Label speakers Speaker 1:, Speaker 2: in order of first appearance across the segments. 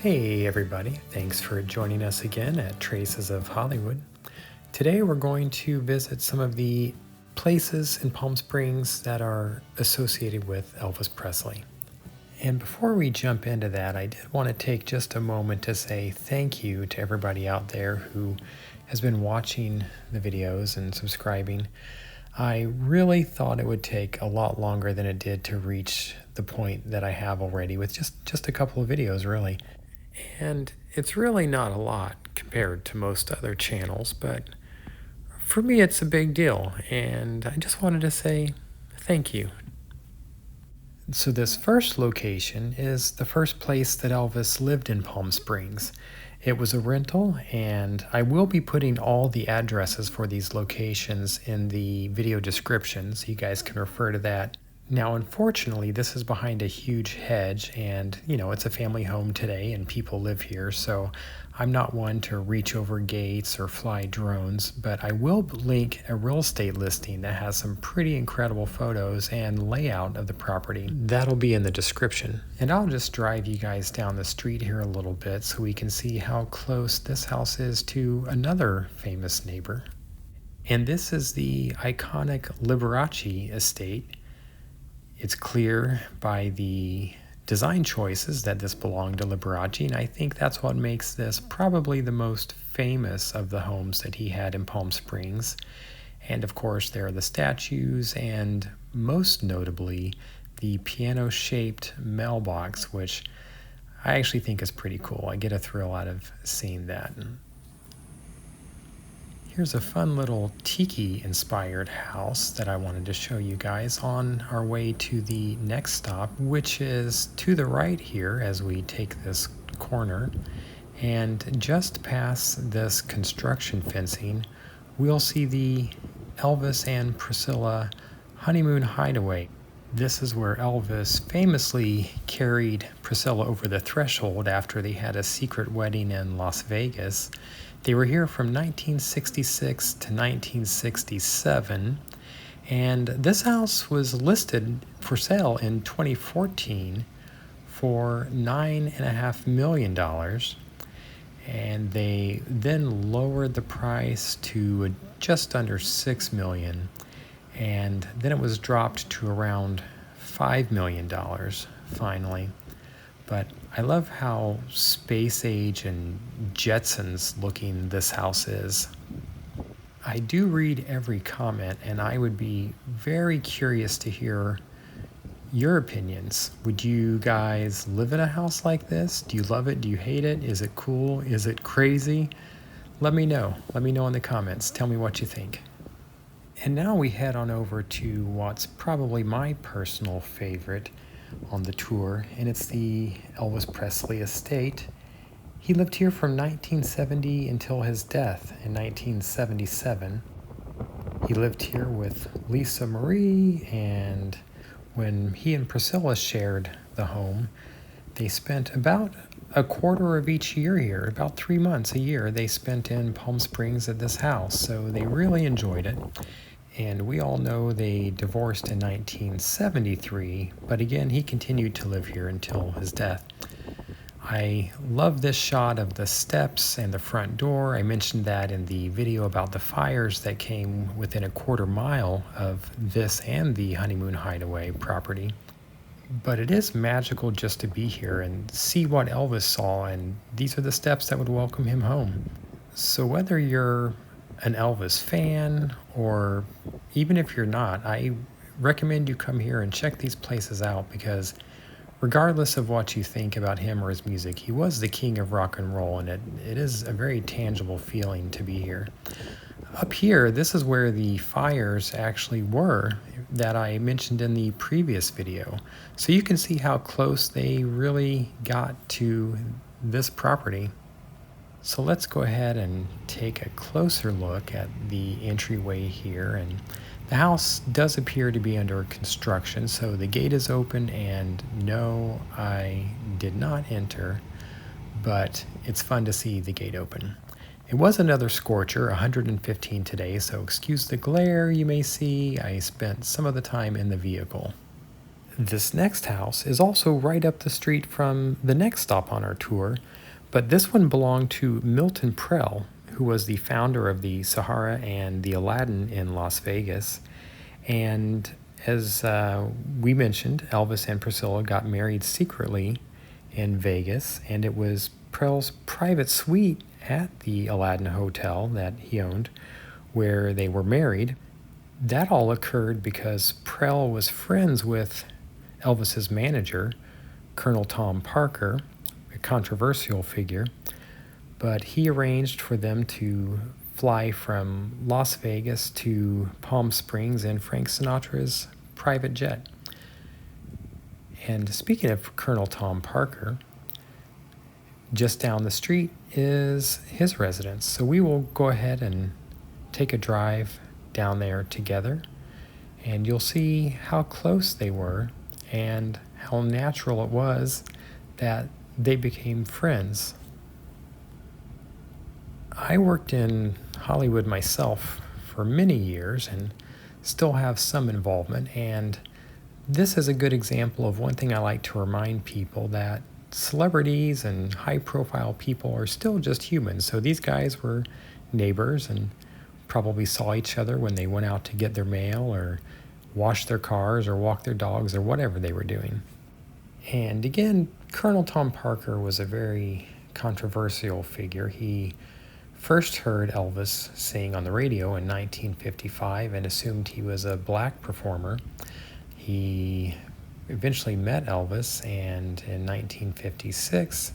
Speaker 1: Hey everybody, thanks for joining us again at Traces of Hollywood. Today we're going to visit some of the places in Palm Springs that are associated with Elvis Presley. And before we jump into that, I did want to take just a moment to say thank you to everybody out there who has been watching the videos and subscribing. I really thought it would take a lot longer than it did to reach the point that I have already with just a couple of videos, really. And it's really not a lot compared to most other channels, but for me it's a big deal, and I just wanted to say thank you. So this first location is the first place that Elvis lived in Palm Springs. It was a rental, and I will be putting all the addresses for these locations in the video description, so you guys can refer to that. Now, unfortunately, this is behind a huge hedge, and it's a family home today and people live here, so I'm not one to reach over gates or fly drones, but I will link a real estate listing that has some pretty incredible photos and layout of the property. That'll be in the description. And I'll just drive you guys down the street here a little bit so we can see how close this house is to another famous neighbor. And this is the iconic Liberace estate. It's clear by the design choices that this belonged to Liberace, and I think that's what makes this probably the most famous of the homes that he had in Palm Springs. And of course, there are the statues, and most notably, the piano-shaped mailbox, which I actually think is pretty cool. I get a thrill out of seeing that. Here's a fun little Tiki-inspired house that I wanted to show you guys on our way to the next stop, which is to the right here as we take this corner. And just past this construction fencing, we'll see the Elvis and Pricilla Honeymoon Hideaway. This is where Elvis famously carried Pricilla over the threshold after they had a secret wedding in Las Vegas. They were here from 1966 to 1967, and this house was listed for sale in 2014 for $9.5 million, and they then lowered the price to just under $6 million, and then it was dropped to around $5 million finally. But I love how space age and Jetsons looking this house is. I do read every comment, and I would be very curious to hear your opinions. Would you guys live in a house like this? Do you love it? Do you hate it? Is it cool? Is it crazy? Let me know. Let me know in the comments. Tell me what you think. And now we head on over to what's probably my personal favorite on the tour, and it's the Elvis Presley estate. He lived here from 1970 until his death in 1977. He lived here with Lisa Marie, and when he and Pricilla shared the home, they spent about a quarter of each year here, about 3 months a year, they spent in Palm Springs at this house, so they really enjoyed it. And we all know they divorced in 1973, but again, he continued to live here until his death. I love this shot of the steps and the front door. I mentioned that in the video about the fires that came within a quarter mile of this and the Honeymoon Hideaway property. But it is magical just to be here and see what Elvis saw, and these are the steps that would welcome him home. So whether you're an Elvis fan, or even if you're not, I recommend you come here and check these places out, because regardless of what you think about him or his music, he was the king of rock and roll, and it is a very tangible feeling to be here. Up here, this is where the fires actually were that I mentioned in the previous video. So you can see how close they really got to this property. So let's go ahead and take a closer look at the entryway here, and the house does appear to be under construction, so the gate is open, and no, I did not enter, but it's fun to see the gate open. It was another scorcher, 115 today, so excuse the glare you may see. I spent some of the time in the vehicle. This next house is also right up the street from the next stop on our tour, but this one belonged to Milton Prell, who was the founder of the Sahara and the Aladdin in Las Vegas. And as we mentioned, Elvis and Pricilla got married secretly in Vegas, and it was Prell's private suite at the Aladdin Hotel that he owned where they were married. That all occurred because Prell was friends with Elvis's manager, Colonel Tom Parker, a controversial figure, but he arranged for them to fly from Las Vegas to Palm Springs in Frank Sinatra's private jet. And speaking of Colonel Tom Parker, just down the street is his residence. So we will go ahead and take a drive down there together, and you'll see how close they were and how natural it was that they became friends. I worked in Hollywood myself for many years and still have some involvement, and this is a good example of one thing I like to remind people, that celebrities and high-profile people are still just humans. So these guys were neighbors and probably saw each other when they went out to get their mail or wash their cars or walk their dogs or whatever they were doing. And again, Colonel Tom Parker was a very controversial figure. He first heard Elvis sing on the radio in 1955 and assumed he was a black performer. He eventually met Elvis, and in 1956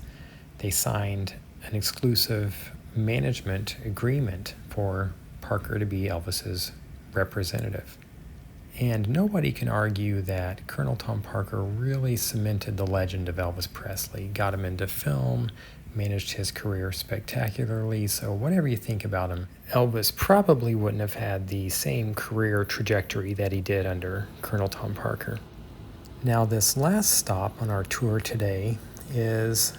Speaker 1: they signed an exclusive management agreement for Parker to be Elvis's representative. And nobody can argue that Colonel Tom Parker really cemented the legend of Elvis Presley, got him into film, managed his career spectacularly. So whatever you think about him, Elvis probably wouldn't have had the same career trajectory that he did under Colonel Tom Parker. Now, this last stop on our tour today is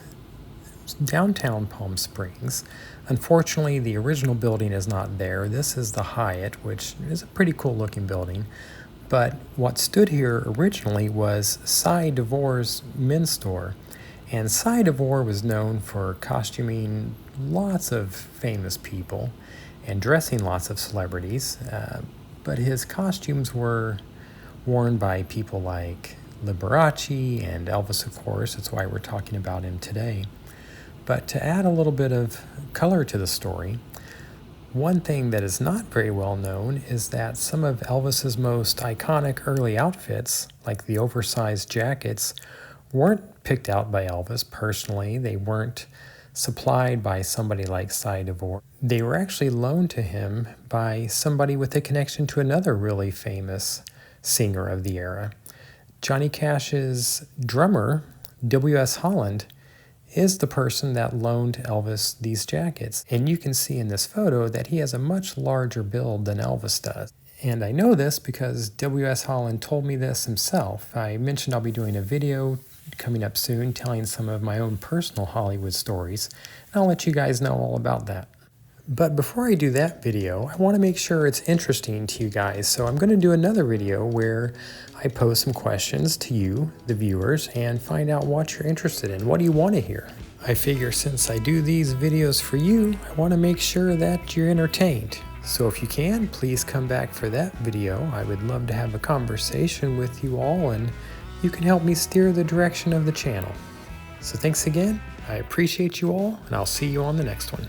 Speaker 1: downtown Palm Springs. Unfortunately, the original building is not there. This is the Hyatt, which is a pretty cool looking building. But what stood here originally was Cy Devore's men's store. And Cy Devore was known for costuming lots of famous people and dressing lots of celebrities. But his costumes were worn by people like Liberace and Elvis, of course. That's why we're talking about him today. But to add a little bit of color to the story, one thing that is not very well known is that some of Elvis's most iconic early outfits, like the oversized jackets, weren't picked out by Elvis personally. They weren't supplied by somebody like Cy Devore. They were actually loaned to him by somebody with a connection to another really famous singer of the era. Johnny Cash's drummer, W.S. Holland, is the person that loaned Elvis these jackets. And you can see in this photo that he has a much larger build than Elvis does. And I know this because W.S. Holland told me this himself. I mentioned I'll be doing a video coming up soon telling some of my own personal Hollywood stories, and I'll let you guys know all about that. But before I do that video, I want to make sure it's interesting to you guys, so I'm going to do another video where I pose some questions to you, the viewers, and find out what you're interested in. What do you want to hear? I figure since I do these videos for you, I want to make sure that you're entertained. So if you can, please come back for that video. I would love to have a conversation with you all, and you can help me steer the direction of the channel. So thanks again, I appreciate you all, and I'll see you on the next one.